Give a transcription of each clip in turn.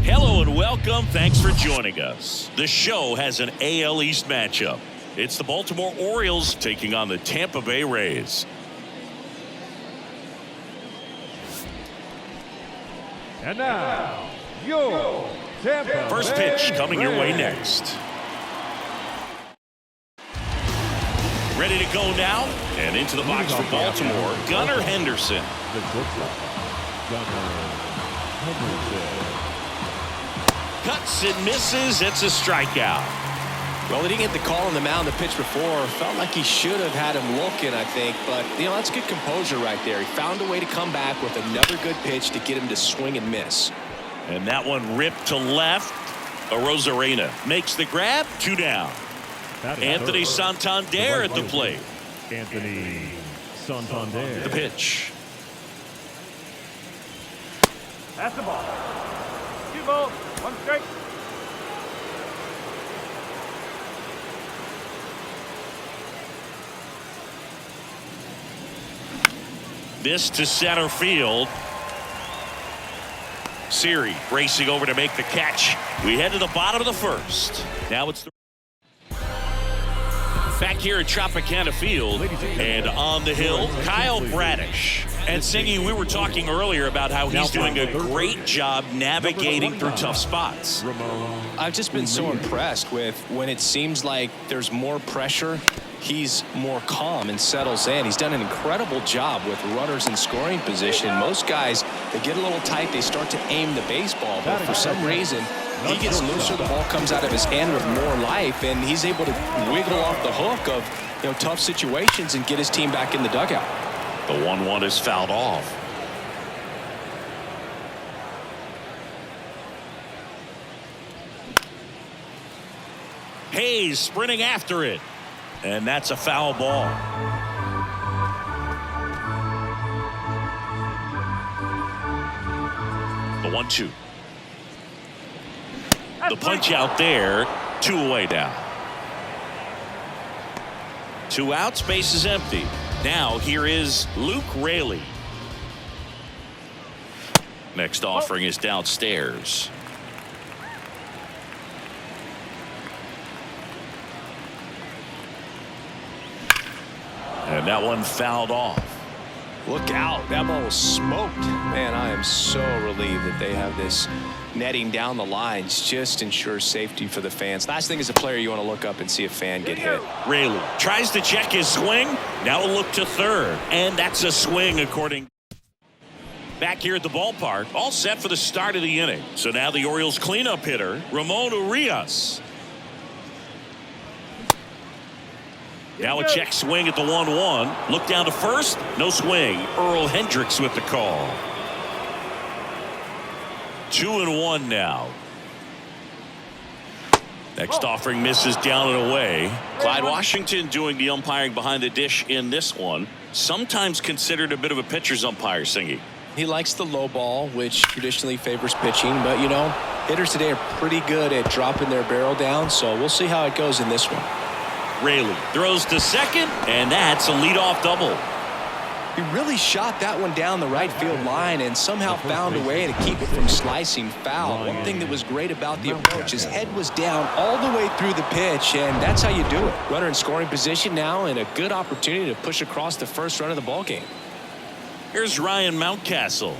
Hello and welcome. Thanks for joining us. The show has an AL East matchup. It's the Baltimore Orioles taking on the Tampa Bay Rays. And now, your Tampa First Bay pitch coming your way Rays. next. Ready to go now, and into the box for Baltimore, Gunnar Henderson. Cuts and misses. It's a strikeout. Well, he didn't get the call on the mound the pitch before. Felt like he should have had him looking, I think. But, that's good composure right there. He found a way to come back with another good pitch to get him to swing and miss. And that one ripped to left. Arozarena makes the grab. 2 down. Anthony Santander at the plate. Anthony Santander. The pitch. That's the ball. 2 balls, 1 strike. This to center field. Siri racing over to make the catch. We head to the bottom of the first. Now it's back here at Tropicana Field, and on the hill, Kyle Bradish. And Singy, we were talking earlier about how he's doing a great job navigating through tough spots. I've just been so impressed with when it seems like there's more pressure, he's more calm and settles in. He's done an incredible job with runners in scoring position. Most guys, they get a little tight, they start to aim the baseball, but for some reason, he gets looser, the ball comes out of his hand with more life, and he's able to wiggle off the hook of tough situations and get his team back in the dugout. The 1-1 is fouled off. Hayes sprinting after it, and that's a foul ball. The 1-2. The punch out there, 2 away now. 2 outs, base is empty. Now here is Luke Raley. Next offering is downstairs. And that one fouled off. Look out, that ball was smoked. Man, I am so relieved that they have this netting down the lines. Just ensures safety for the fans. Last thing as a player, you want to look up and see a fan get hit. Raley tries to check his swing. Now a look to third, and that's a swing according. Back here at the ballpark, all set for the start of the inning. So now the Orioles cleanup hitter, Ramon Urias. Now a check swing at the 1-1. Look down to first. No swing. Earl Hendricks with the call. 2-1 now. Next offering misses down and away. Clyde Washington doing the umpiring behind the dish in this one. Sometimes considered a bit of a pitcher's umpire, Singy. He likes the low ball, which traditionally favors pitching. But, hitters today are pretty good at dropping their barrel down. So we'll see how it goes in this one. Raley throws to second, and that's a leadoff double. He really shot that one down the right field line and somehow found a way to keep it from slicing foul. One thing that was great about the approach, his head was down all the way through the pitch, and that's how you do it. Runner in scoring position now, and a good opportunity to push across the first run of the ballgame. Here's Ryan Mountcastle.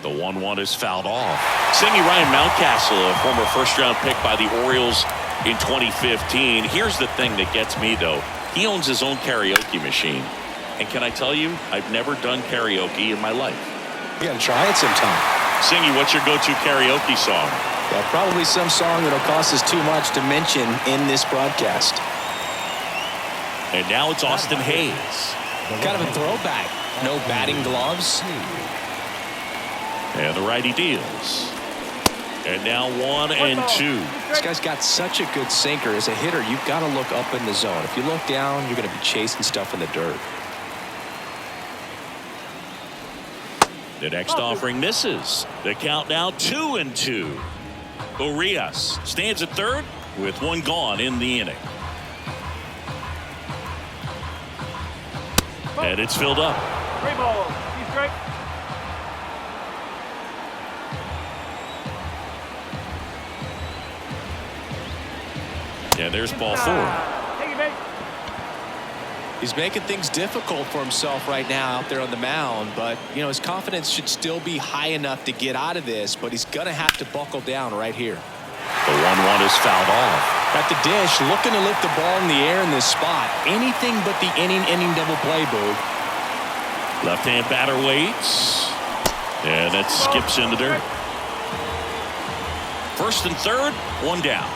The 1-1 is fouled off. Singy, Ryan Mountcastle, a former first-round pick by the Orioles in 2015. Here's the thing that gets me, though. He owns his own karaoke machine. And can I tell you, I've never done karaoke in my life. You gotta try it sometime. Singy, what's your go-to karaoke song? Well, probably some song that'll cost us too much to mention in this broadcast. And now it's Austin Hayes. Kind of a throwback. No batting gloves. And the righty deals. And now 1-2. This guy's got such a good sinker. As a hitter, you've got to look up in the zone. If you look down, you're going to be chasing stuff in the dirt. The next offering misses. The count now 2-2. Urias stands at third with 1 gone in the inning. And it's filled up. 3 balls, 2 strikes. And there's ball 4. Take it, mate. He's making things difficult for himself right now out there on the mound, but you know his confidence should still be high enough to get out of this, but he's gonna have to buckle down right here. The 1-1 is fouled off. At the dish, looking to lift the ball in the air in this spot. Anything but the inning double play, Boog. Left-hand batter waits. And that skips in the dirt. First and third, 1 down.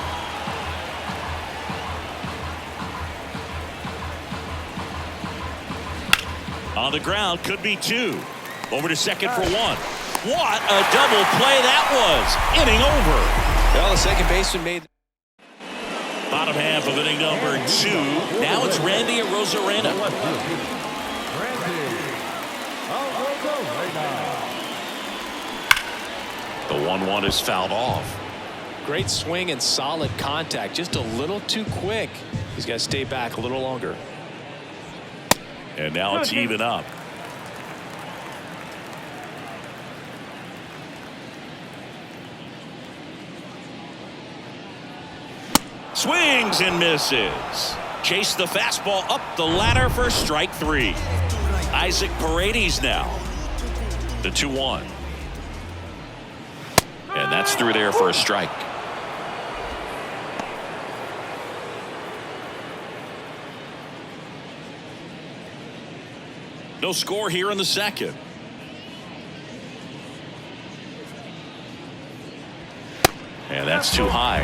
On the ground, could be 2. Over to second for 1. What a double play that was. Inning over. Well, the second baseman made. Bottom half of inning number 2. Now it's Randy Arozarena. The 1-1 is fouled off. Great swing and solid contact. Just a little too quick. He's got to stay back a little longer. And now it's even up. Swings and misses. Chase the fastball up the ladder for strike 3. Isaac Paredes now. The 2-1. And that's through there for a strike. No score here in the second. And that's too high.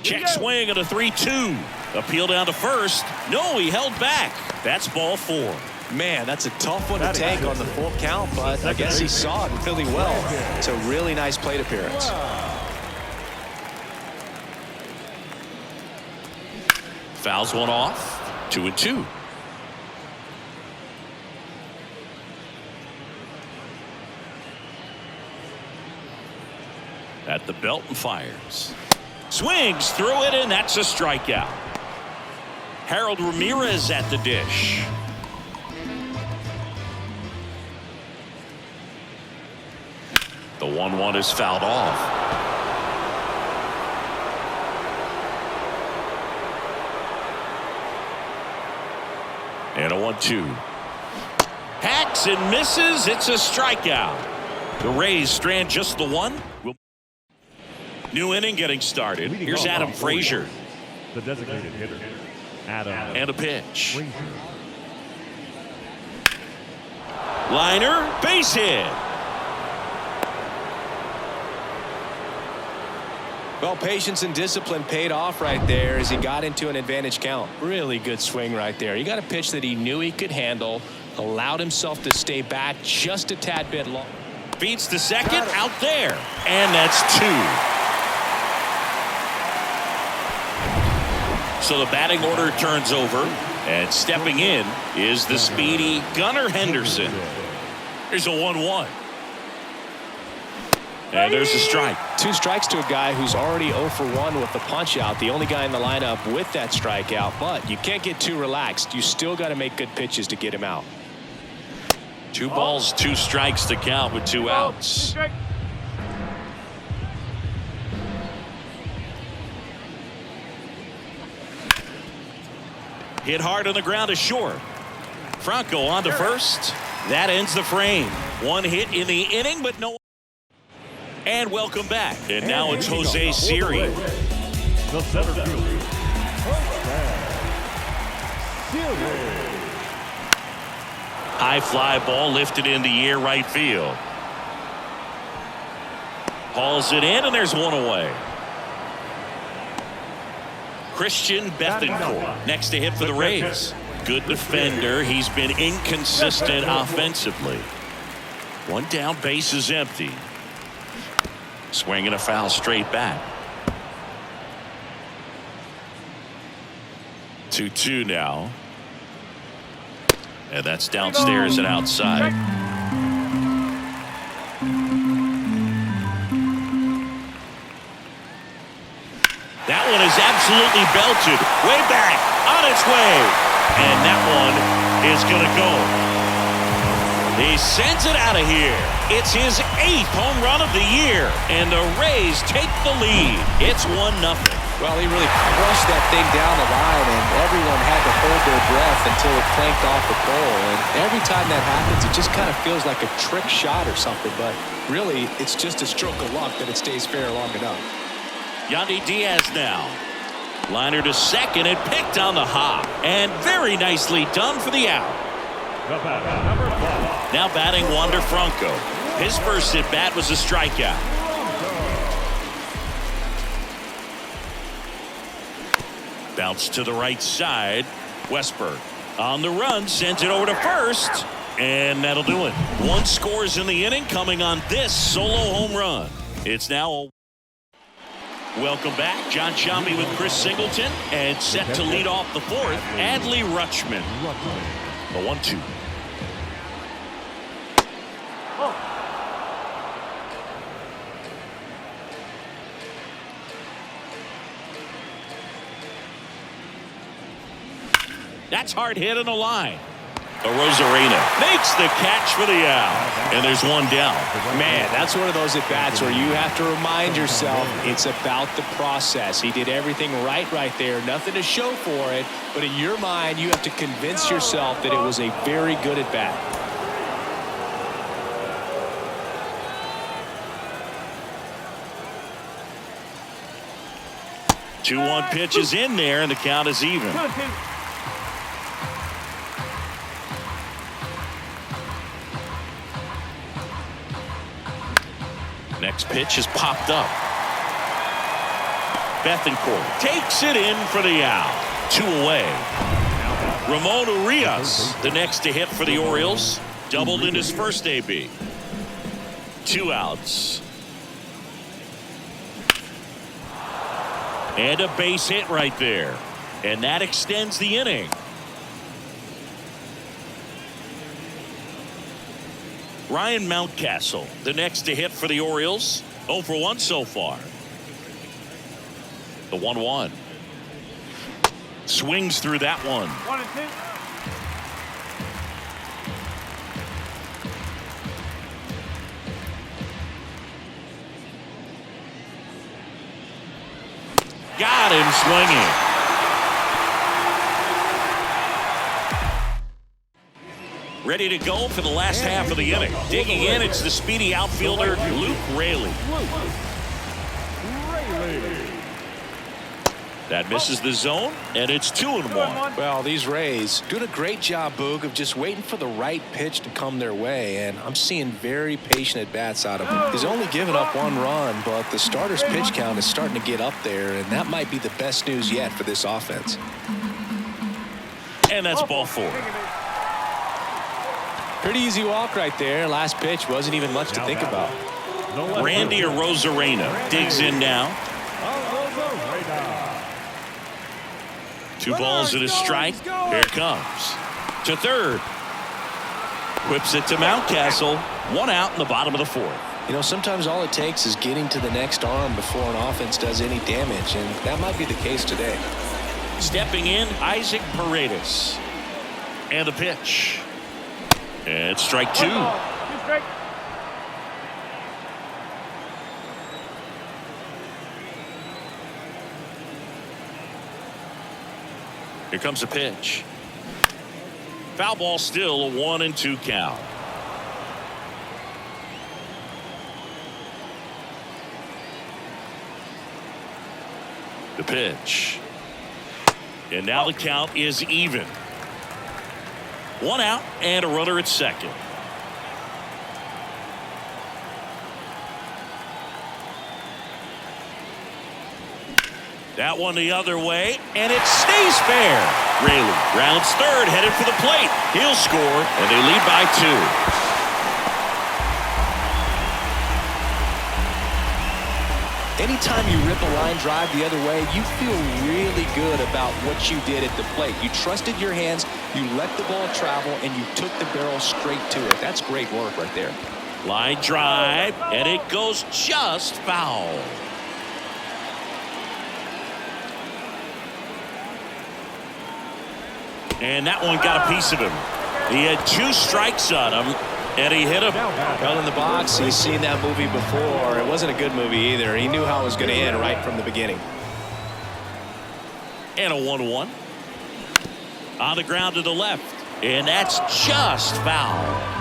Check swing at a 3-2. Appeal down to first. No, he held back. That's ball 4. Man, that's a tough one to take on the full count, but I guess he saw it really well. It's a really nice plate appearance. Fouls one off. 2-2. At the belt and fires. Swings through it, and that's a strikeout. Harold Ramirez at the dish. The 1-1 is fouled off. And a 1-2. Hacks and misses. It's a strikeout. The Rays strand just the 1. New inning getting started. Here's Adam Frazier. The designated hitter. Adam. And a pitch. Liner, base hit. Well, patience and discipline paid off right there as he got into an advantage count. Really good swing right there. He got a pitch that he knew he could handle, allowed himself to stay back just a tad bit long. Beats the second, out there. And that's 2. So the batting order turns over, and stepping in is the speedy Gunnar Henderson. Here's a 1-1. And there's a strike. 2 strikes to a guy who's already 0 for 1 with the punch out. The only guy in the lineup with that strikeout, but you can't get too relaxed. You still got to make good pitches to get him out. 2 balls, 2 strikes to count with 2 outs. Hit hard on the ground to short. Franco on to first. That ends the frame. 1 hit in the inning, but no. And welcome back. And now it's Jose Siri. The center fielder. High fly ball lifted in the air right field. Hauls it in, and there's 1 away. Christian Bethancourt next to hit for the Rays. Good defender. He's been inconsistent offensively. 1 down, base is empty. Swinging a foul straight back. 2-2 now. And that's downstairs and outside. That one is absolutely belted. Way back. On its way. And that one is going to go. He sends it out of here. It's his 8th home run of the year, and the Rays take the lead. It's 1-0. Well, he really crushed that thing down the line, and everyone had to hold their breath until it clanked off the pole. And every time that happens, it just kind of feels like a trick shot or something. But really, it's just a stroke of luck that it stays fair long enough. Yandy Diaz now. Liner to second and picked on the hop. And very nicely done for the out. The batter, number 5. Now batting Wander Franco. His first at bat was a strikeout. Bounce to the right side. Westberg on the run, sends it over to first, and that'll do it. 1 scores in the inning, coming on this solo home run. It's now welcome back. John Sciambi with Chris Singleton, and set to lead off the 4th, Adley Rutschman. The 1-2. That's hard hit on the line. Rosarena makes the catch for the out. And there's 1 down. Man, that's one of those at-bats where you have to remind yourself it's about the process. He did everything right there. Nothing to show for it. But in your mind, you have to convince yourself that it was a very good at-bat. Two 1 pitch is in there, and the count is even. Next pitch is popped up. Bethancourt takes it in for the out. 2 away. Ramon Urias, the next to hit for the Orioles. Doubled in his first AB. 2 outs. And a base hit right there. And that extends the inning. Ryan Mountcastle, the next to hit for the Orioles. 0 for 1 so far. The 1-1. Swings through that one. 1 and 2. Got him swinging. Ready to go for the last half of the inning. Digging in, it's the speedy outfielder, Luke Raley. That misses the zone, and it's 2-1. Well, these Rays doing a great job, Boog, of just waiting for the right pitch to come their way, and I'm seeing very patient at-bats out of him. He's only given up 1 run, but the starter's pitch count is starting to get up there, and that might be the best news yet for this offense. And that's ball 4. Pretty easy walk right there. Last pitch wasn't even much to think about. Randy Rosarena digs in now. 2 balls and a strike. Here it comes. To third. Whips it to Mountcastle. 1 out in the bottom of the 4th. You know, sometimes all it takes is getting to the next arm before an offense does any damage, and that might be the case today. Stepping in, Isaac Paredes. And the pitch. And strike 2. Here comes the pitch. Foul ball, still a 1-2 count. The pitch. And now the count is even. 1 out and a runner at second. That one the other way, and it stays fair. Raley rounds third, headed for the plate. He'll score, and they lead by 2. Anytime you rip a line drive the other way, you feel really good about what you did at the plate. You trusted your hands, you let the ball travel, and you took the barrel straight to it. That's great work right there. Line drive, and it goes just foul. And that one got a piece of him. He had 2 strikes on him, And he hit him. Well, in the box, he's seen that movie before. It wasn't a good movie either. He knew how it was going to end right from the beginning. And a 1-1. On the ground to the left. And that's just foul.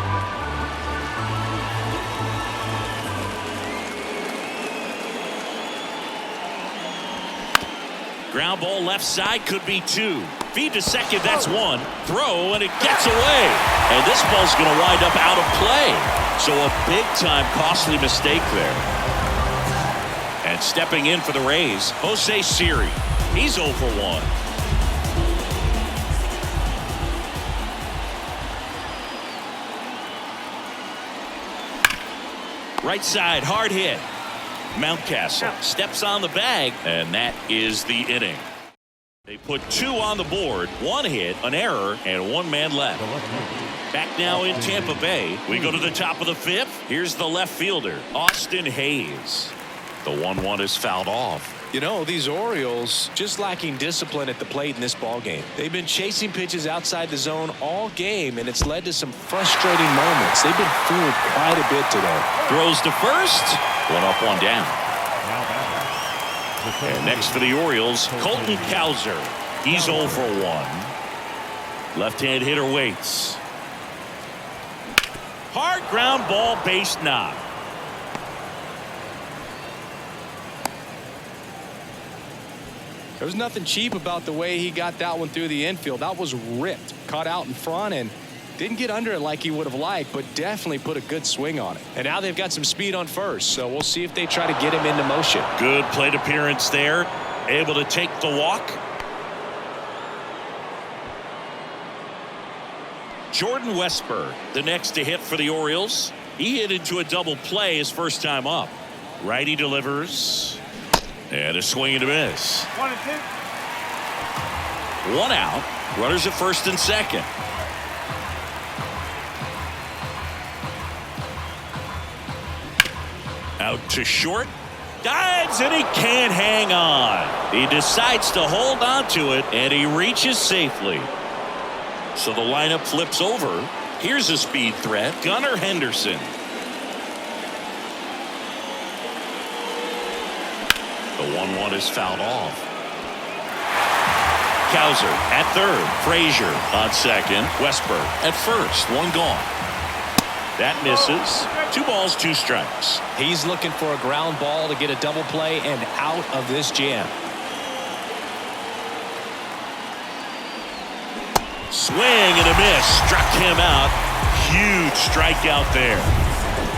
Ground ball left side, could be 2. Feed to second, that's 1. Throw, and it gets away. And this ball's going to wind up out of play. So a big-time costly mistake there. And stepping in for the Rays, Jose Siri. He's 0 for 1. Right side, hard hit. Mountcastle steps on the bag, and that is the inning. They put 2 on the board, 1 hit, an error, and 1 man left. Back now in Tampa Bay. We go to the top of the 5th. Here's the left fielder, Austin Hayes. The 1-1 is fouled off. You know, these Orioles just lacking discipline at the plate in this ball game. They've been chasing pitches outside the zone all game, and it's led to some frustrating moments. They've been fooled quite a bit today. Throws to first. 1 up, 1 down. And next for the Orioles, Colton Cowser. He's 0 for 1. Left-hand hitter waits. Hard ground ball, base knock. There was nothing cheap about the way he got that one through the infield. That was ripped, caught out in front, and didn't get under it like he would have liked, but definitely put a good swing on it. And now they've got some speed on first, so we'll see if they try to get him into motion. Good plate appearance there. Able to take the walk. Jordan Westburg, the next to hit for the Orioles. He hit into a double play his first time up. Righty delivers. And a swing and a miss. 1 and 2. 1 out. Runners at first and second. Out to short. Dives, and he can't hang on. He decides to hold on to it, and he reaches safely. So the lineup flips over. Here's a speed threat, Gunnar Henderson. The 1-1 is fouled off. Cowser at third. Frazier on second. Westburg at first. 1 gone. That misses. 2 balls, 2 strikes. He's looking for a ground ball to get a double play and out of this jam. Swing and a miss. Struck him out. Huge strikeout there.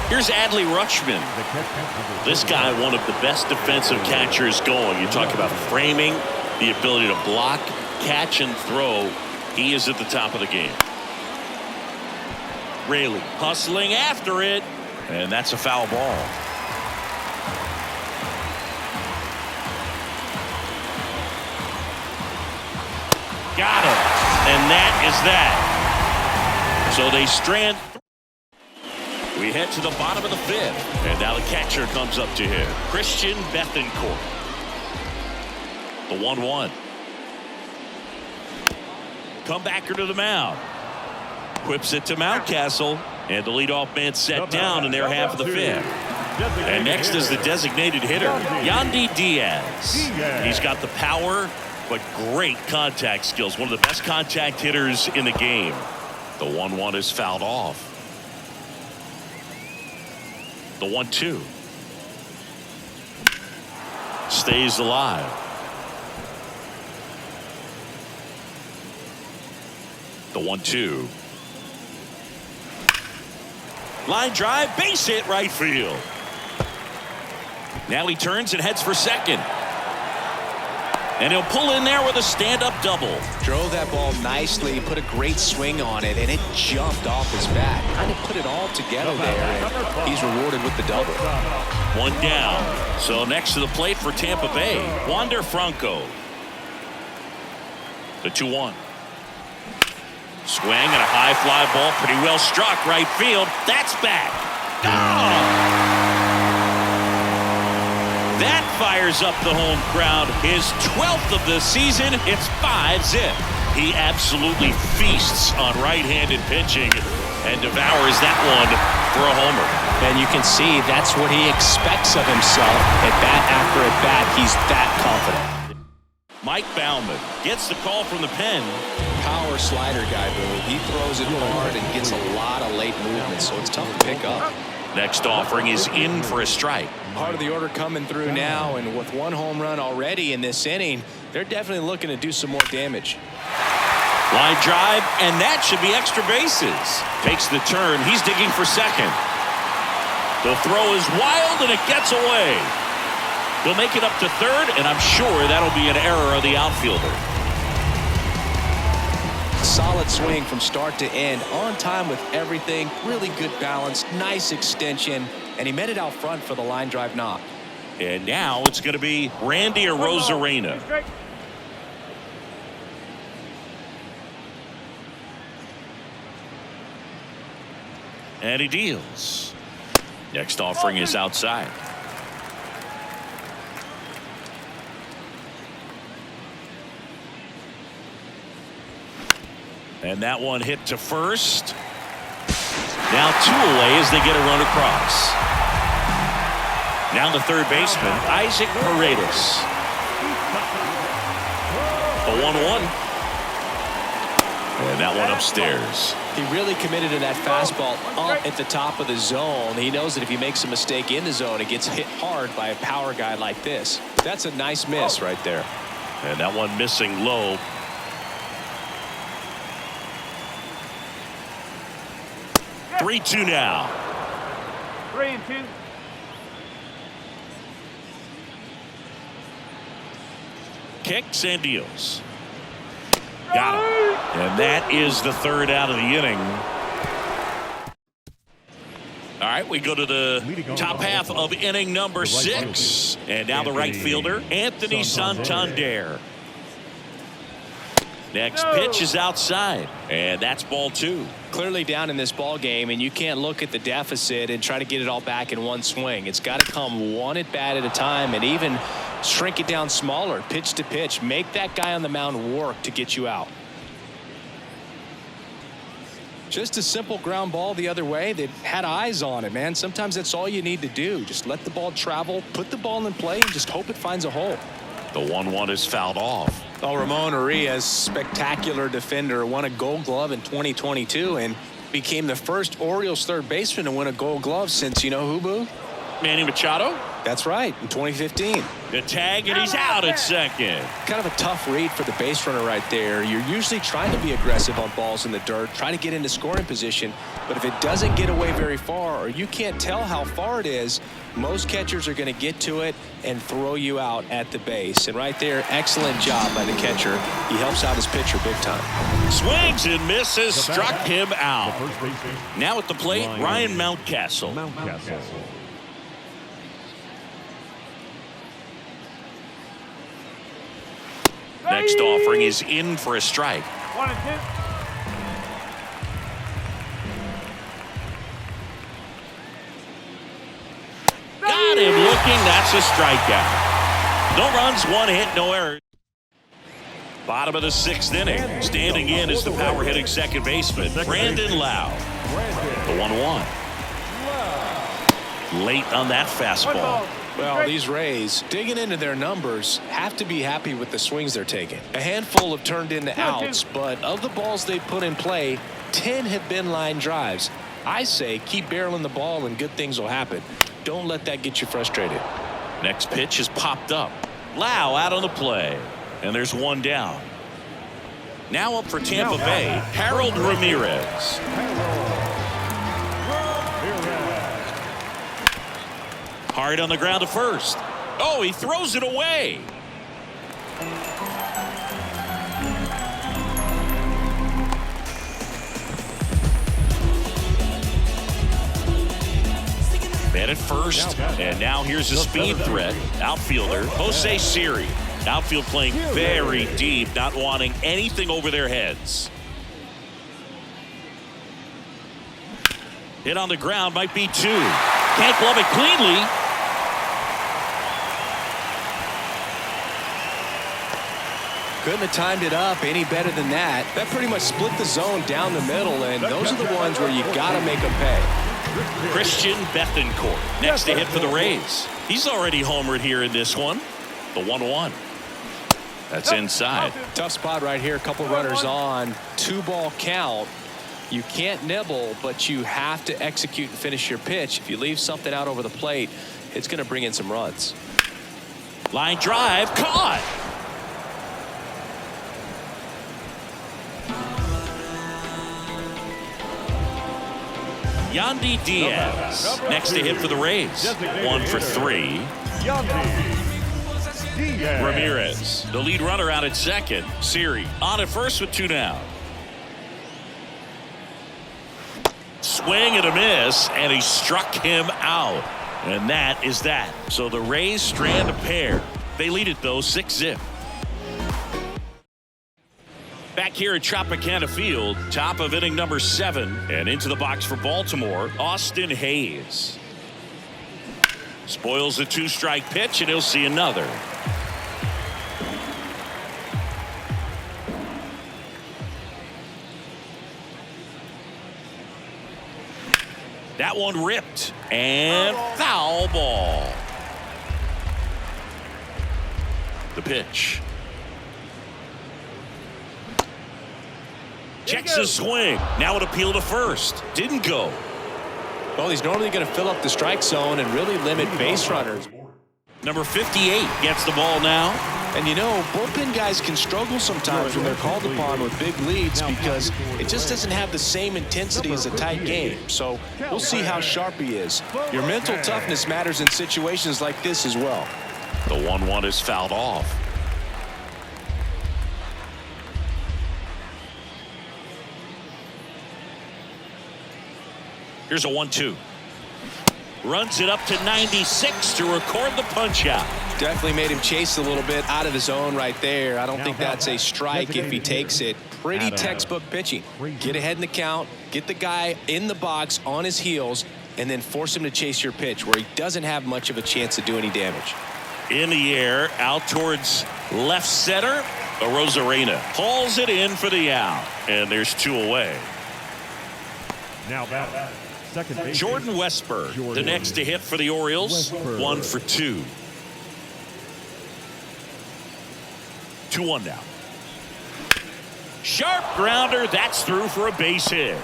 Here's Adley Rutschman. This guy, one of the best defensive catchers going. You talk about framing, the ability to block, catch, and throw. He is at the top of the game. Raley hustling after it, and that's a foul ball. Got him, and that is that. So they strand. We head to the bottom of the 5th, and now the catcher comes up to him, Christian Bethancourt. The 1-1. Comebacker to the mound. Whips it to Mountcastle, and the leadoff man set down in their half of the 5th. And next is the designated hitter, Yandy Diaz. He's got the power, but great contact skills. One of the best contact hitters in the game. The 1-1 is fouled off. The 1-2 stays alive. The 1-2 line drive, base hit, right field. Now he turns and heads for second, and he'll pull in there with a stand-up double. Drove that ball nicely, put a great swing on it, and it jumped off his bat. Kind of put it all together there, and he's rewarded with the double. 1 down. So next to the plate for Tampa Bay, Wander Franco. The 2-1. Swing and a high fly ball, pretty well struck, right field. That's back. That fires up the home crowd. His 12th of the season. It's 5-zip. He absolutely feasts on right-handed pitching, And devours that one for a homer. And you can see that's what he expects of himself. At bat after at bat, he's that confident. Mike Baumann gets the call from the pen. Power slider guy, Boo. He throws it hard and gets a lot of late movement, so it's tough to pick up. Next offering is in for a strike. Part of the order coming through now, and with one home run already in this inning, they're definitely looking to do some more damage. Line drive, and that should be extra bases. Takes the turn. He's digging for second. The throw is wild, and it gets away. They'll make it up to third, and I'm sure that'll be an error of the outfielder. Solid swing from start to end, on time with everything, really good balance, nice extension, and he met it out front for the line drive knock. And now it's going to be Randy Arozarena. And he deals. Next offering is outside. And that one hit to first. Now 2 away as they get a run across. Now the third baseman, Isaac Paredes. The 1-1. And that one upstairs. He really committed to that fastball up at the top of the zone. He knows that if he makes a mistake in the zone, it gets hit hard by a power guy like this. That's a nice miss right there. And that one missing low. Three, 2 now. 3-2. Kicks and deals. Got him. And that is the third out of the inning. All right, we go to the top half of inning number 6. And now the right fielder, Anthony Santander. Next pitch is outside, and that's ball 2. Clearly down in this ball game, and you can't look at the deficit and try to get it all back in one swing. It's got to come one at bat at a time, and even shrink it down smaller, pitch to pitch. Make that guy on the mound work to get you out. Just a simple ground ball the other way that had eyes on it, man. Sometimes that's all you need to do. Just let the ball travel, put the ball in play, and just hope it finds a hole. The 1-1 is fouled off. Oh, Ramon Urias, spectacular defender, won a Gold Glove in 2022 and became the first Orioles third baseman to win a Gold Glove since, you know who, Boo? Manny Machado. That's right, in 2015. The tag, and he's out at second. Kind of a tough read for the base runner right there. You're usually trying to be aggressive on balls in the dirt, trying to get into scoring position, but if it doesn't get away very far, or you can't tell how far it is, most catchers are going to get to it and throw you out at the base. And right there, excellent job by the catcher. He helps out his pitcher big time. Swings and misses, struck him out. Now at the plate, Ryan Mountcastle. Next offering is in for a strike. 1-2. Got him looking. That's a strikeout. No runs, 1 hit, no errors. Bottom of the 6th inning. Standing in is the power hitting second baseman, Brandon Lau. The 1-1. Late on that fastball. Well, these Rays, digging into their numbers, have to be happy with the swings they're taking. A handful have turned into outs, but of the balls they put in play, 10 have been line drives. I say keep barreling the ball and good things will happen. Don't let that get you frustrated. Next pitch is popped up. Lau out on the play, and there's 1 down. Now up for Tampa Bay, Harold Ramirez. Hard on the ground to first. Oh, he throws it away. Man at first, and now here's a speed threat. Outfielder, Jose Siri. Outfield playing very deep, not wanting anything over their heads. Hit on the ground, might be 2. Can't glove it cleanly. Couldn't have timed it up any better than that. That pretty much split the zone down the middle, and those are the ones where you got to make them pay. Christian Bethancourt next to hit for the Rays. He's already homered here in this one. The 1-1. That's inside. Tough spot right here. A couple runners on. 2-ball count. You can't nibble, but you have to execute and finish your pitch. If you leave something out over the plate, it's going to bring in some runs. Line drive, caught. Yandy Diaz next to hit for the Rays. 1 for 3. Ramirez, the lead runner out at second. Siri on at first with 2 down. Swing and a miss, and he struck him out. And that is that. So the Rays strand a pair. They lead it, though, 6-zip. Back here at Tropicana Field, top of inning number 7. And into the box for Baltimore, Austin Hayes. Spoils the 2-strike pitch, and he'll see another. That one ripped, and foul ball. The pitch. Checks his swing. Now an appeal to first. Didn't go. Well, he's normally going to fill up the strike zone and really limit base runners. Number 58 gets the ball now. And you know, bullpen guys can struggle sometimes when they're called upon with big leads because it just doesn't have the same intensity as a tight game. So we'll see how sharp he is. Your mental toughness matters in situations like this as well. The 1-1 is fouled off. Here's a 1-2. Runs it up to 96 to record the punch out. Definitely made him chase a little bit out of his zone right there. I don't think that's a strike if he takes it. Pretty textbook pitching. Get ahead in the count, get the guy in the box on his heels, and then force him to chase your pitch where he doesn't have much of a chance to do any damage. In the air, out towards left center. Arozarena hauls it in for the out. And there's 2 away. Now back. Jordan Westburg, the next to hit for the Orioles. 1 for 2. 2-1 now. Sharp grounder. That's through for a base hit.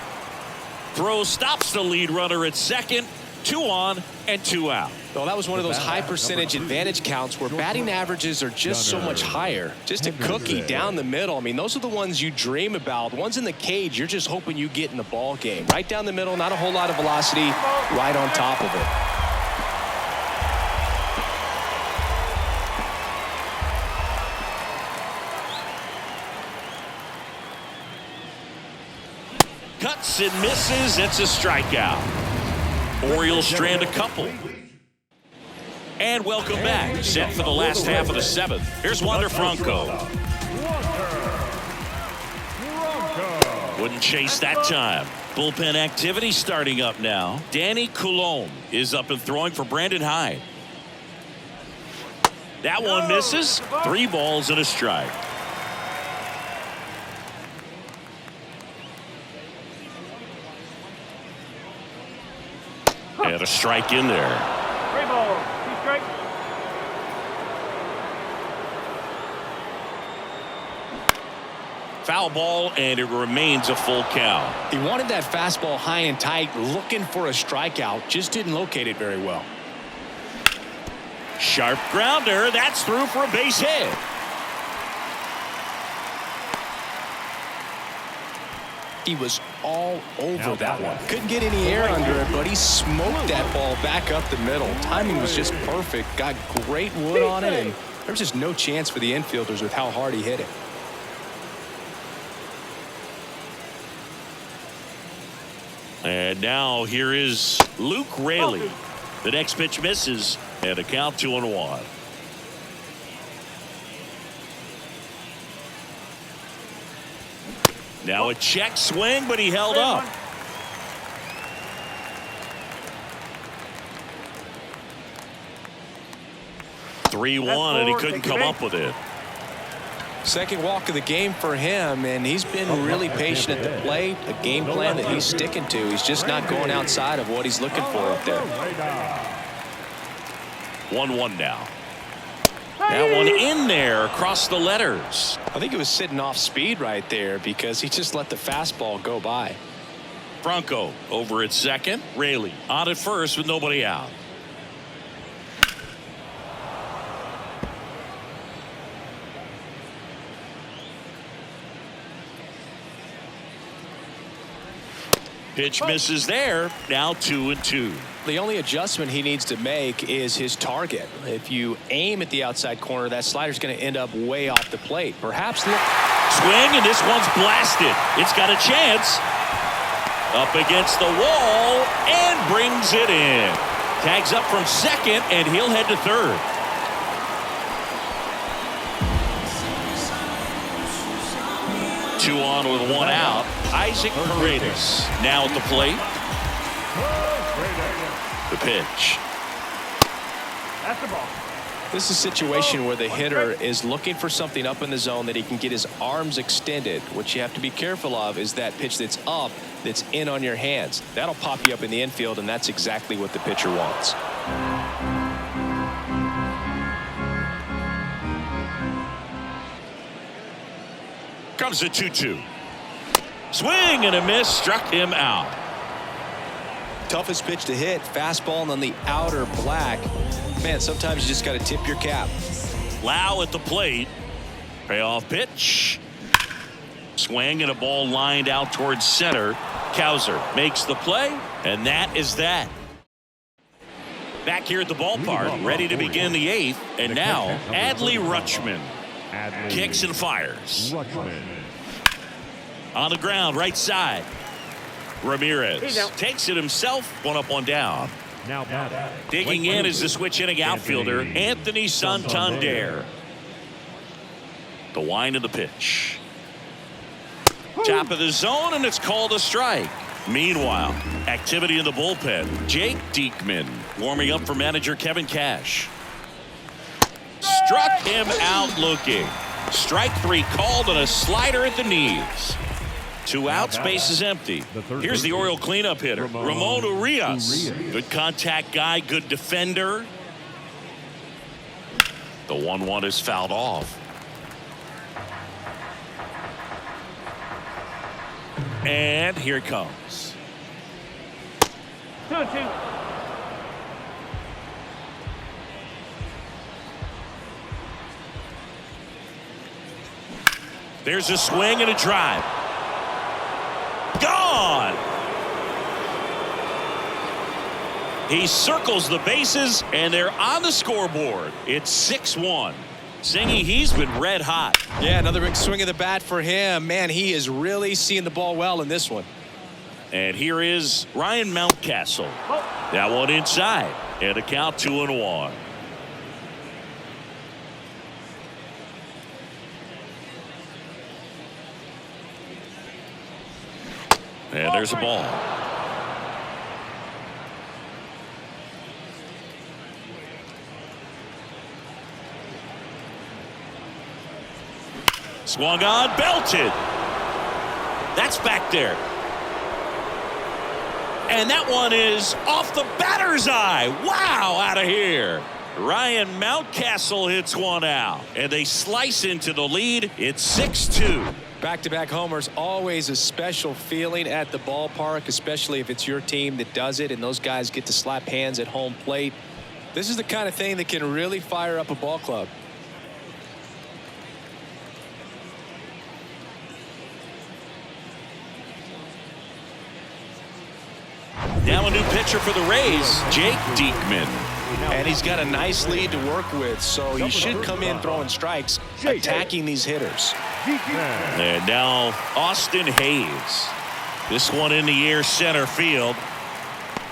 Throw stops the lead runner at second. 2 on and 2 out. Well, that was one of those high percentage advantage counts where batting averages are just so much higher. Just a cookie down the middle. I mean, those are the ones you dream about. The ones in the cage, you're just hoping you get in the ball game. Right down the middle, not a whole lot of velocity, right on top of it. Cuts and misses. It's a strikeout. Orioles strand a couple. And welcome back. Set for the last half of the 7th. Here's Wander Franco. Wouldn't chase that time. Bullpen activity starting up now. Danny Coulombe is up and throwing for Brandon Hyde. That one misses. 3 balls and a strike. And a strike in there. 3 balls, 2 strikes. Foul ball, and it remains a full count. He wanted that fastball high and tight, looking for a strikeout, just didn't locate it very well. Sharp grounder. That's through for a base hit. He was all over that one. Couldn't get any air under it, but he smoked that ball back up the middle. Timing was just perfect. Got great wood on it, and there was just no chance for the infielders with how hard he hit it. And now here is Luke Raley. The next pitch misses, and a count 2-1. Now a check swing, but he held up. (3-1), and he couldn't come up with it. Second walk of the game for him, and he's been really patient at the plate. A game plan that he's sticking to. He's just not going outside of what he's looking for up there. 1-1 now. That one in there across the letters. I think it was sitting off speed right there because he just let the fastball go by. Franco over at second. Raley on at first with nobody out. Pitch misses there. Now 2-2. The only adjustment he needs to make is his target. If you aim at the outside corner, that slider's going to end up way off the plate. Perhaps swing, and this one's blasted. It's got a chance. Up against the wall and brings it in. Tags up from second, and he'll head to third. Two on with one out. Isaac Paredes now at the plate. The pitch. That's the ball. This is a situation where the hitter is looking for something up in the zone that he can get his arms extended. What you have to be careful of is that pitch that's up, that's in on your hands. That'll pop you up in the infield, and that's exactly what the pitcher wants. Comes the 2-2. Swing and a miss, struck him out. Toughest pitch to hit, fastball on the outer black. Man, sometimes you just got to tip your cap. Lau at the plate. Payoff pitch. Swing and a ball lined out towards center. Cowser makes the play, and that is that. Back here at the ballpark, ready to begin the eighth, and now Adley Rutschman kicks and fires. On the ground, right side. Ramirez takes it himself. One up, one down. Now digging in is the switch inning outfielder, Anthony Santander. The wind of the pitch. Top of the zone, and it's called a strike. Meanwhile, activity in the bullpen. Jake Diekman warming up for manager Kevin Cash. Struck him out looking. Strike three called on a slider at the knees. Two outs, base is empty. Here's the Oriole cleanup hitter, Ramon Urias. Good contact guy, good defender. The 1-1 is fouled off. And here it comes. 2-2. There's a swing and a drive. Gone. He circles the bases, and they're on the scoreboard. It's 6-1. Singy, he's been red hot. Yeah, another big swing of the bat for him. Man, he is really seeing the ball well in this one. And here is Ryan Mountcastle. That one inside, and a count 2-1. And there's a ball. Swung on, belted. That's back there. And that one is off the batter's eye. Wow, out of here. Ryan Mountcastle hits one out, and they slice into the lead. It's 6-2. Back-to-back homers, always a special feeling at the ballpark, especially if it's your team that does it and those guys get to slap hands at home plate. This is the kind of thing that can really fire up a ball club. Now a new pitcher for the Rays, Jake Diekman. And he's got a nice lead to work with, so he should come in throwing strikes, attacking these hitters. And now Austin Hayes. This one in the air, center field.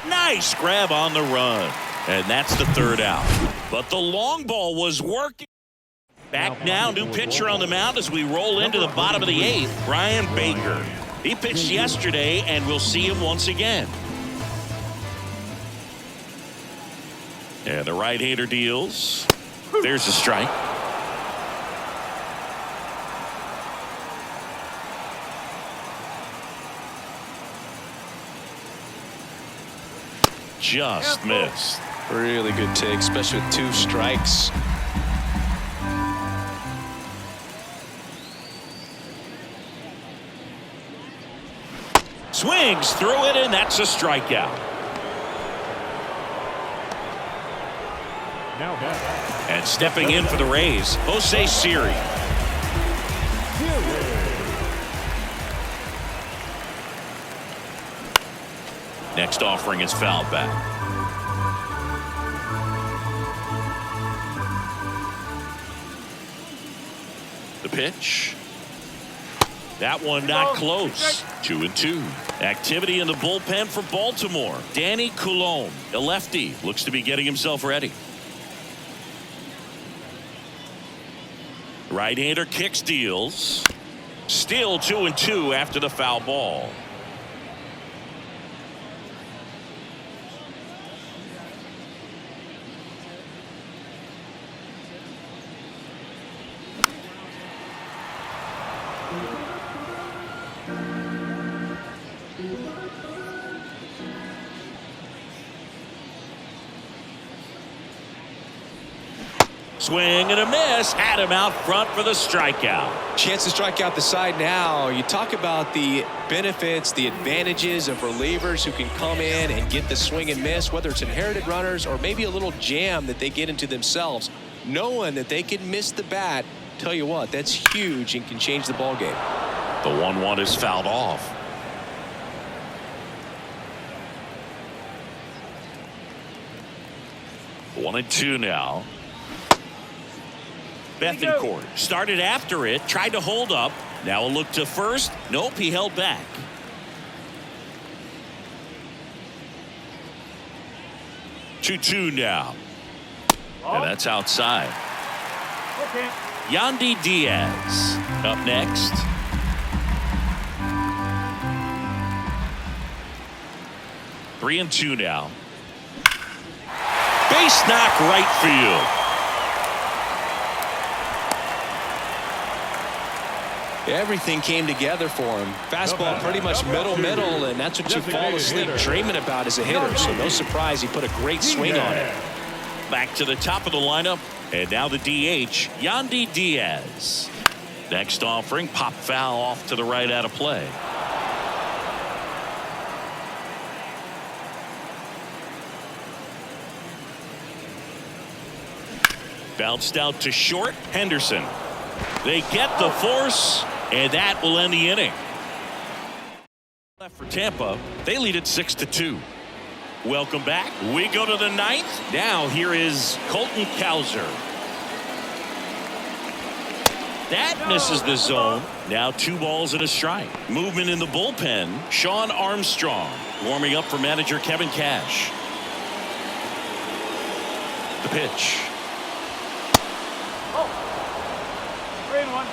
Nice grab on the run. And that's the third out. But the long ball was working. Back now, new pitcher on the mound as we roll into the bottom of the eighth, Brian Baker. He pitched yesterday, and we'll see him once again. And the right-hander deals. There's a strike. just missed. Really good take, especially with 2 strikes. Swings through it, and that's a strikeout. Now back. And stepping in for the Rays, Jose Siri. Next offering is fouled back. The pitch. That one not close. 2-2. Activity in the bullpen for Baltimore. Danny Coulombe, a lefty, looks to be getting himself ready. Right-hander kicks, deals. Still 2-2 after the foul ball. Swing and a miss. Had him out front for the strikeout. Chance to strike out the side now. You talk about the benefits, the advantages of relievers who can come in and get the swing and miss, whether it's inherited runners or maybe a little jam that they get into themselves. Knowing that they can miss the bat, tell you what, that's huge and can change the ball game. The 1-1 is fouled off. One and two now. Bethencourt started after it, tried to hold up. Now a look to first. Nope, he held back. Two now. And that's outside. Okay. Yandy Diaz up next. Three and two now. Base knock right field. Everything came together for him. Fastball pretty much middle, and that's what you fall asleep dreaming about as a hitter. So no surprise he put a great swing on it. Back to the top of the lineup, and now the DH, Yandy Diaz. Next offering, pop foul off to the right out of play. Bounced out to short, Henderson. They get the force, and that will end the inning. Left for Tampa, they lead it 6-2. Welcome back. We go to the ninth. Now here is Colton Cowser. That misses the zone. Now 2 balls and a strike. Movement in the bullpen. Sean Armstrong warming up for manager Kevin Cash. The pitch. 3-1.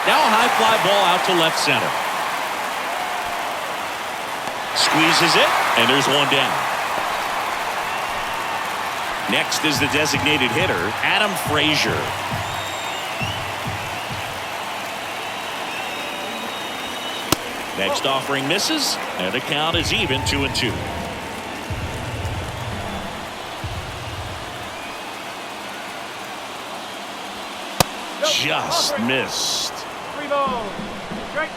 Now a high fly ball out to left center. Squeezes it, and there's one down. Next is the designated hitter, Adam Frazier. Next offering misses, and the count is even 2-2. Just missed. 3 balls. Strike.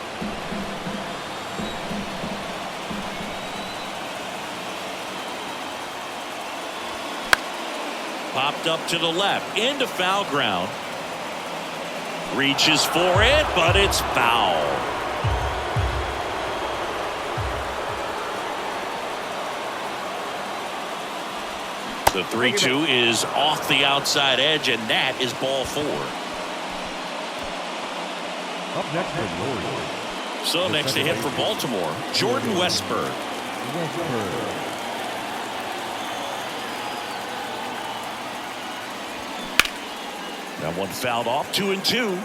Popped up to the left into foul ground. Reaches for it, but it's foul. The 3-2 is off the outside edge, and that is ball 4. Up next for the Orioles. So next to hit for Baltimore, Jordan Westburg. That one fouled off, 2-2.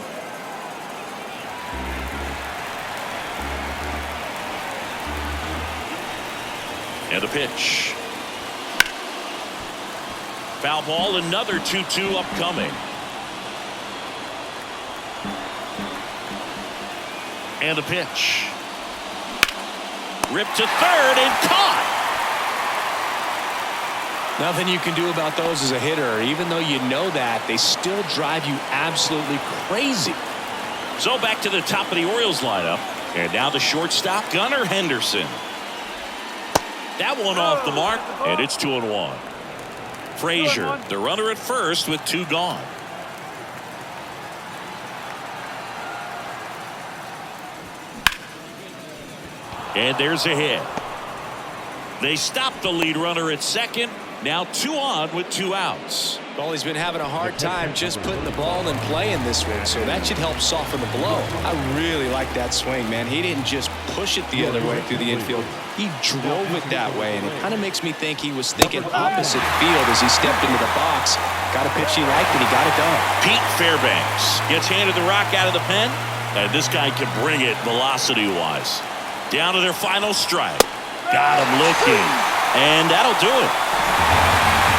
And the pitch. Foul ball, another 2-2 upcoming. And the pitch. Ripped to third and caught. Nothing you can do about those as a hitter. Even though you know that, they still drive you absolutely crazy. So back to the top of the Orioles lineup. And now the shortstop, Gunnar Henderson. That one off the mark, and it's 2-1. Frazier, the runner at first with 2 gone. And there's a hit. They stop the lead runner at second. Now 2 on with 2 outs. Well, he's been having a hard time just putting the ball in play in this one, so that should help soften the blow. I really like that swing, man. He didn't just push it the other way through the infield. He drove it that way, and it kind of makes me think he was thinking opposite field as he stepped into the box. Got a pitch he liked, and he got it done. Pete Fairbanks gets handed the rock out of the pen, and this guy can bring it velocity-wise. Down to their final strike. Got him looking, and that'll do it.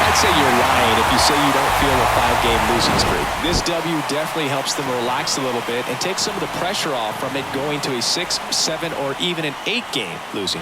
I'd say you're lying if you say you don't feel a 5-game losing streak. This W definitely helps them relax a little bit and take some of the pressure off from it going to a 6, 7, or even an 8-game losing streak.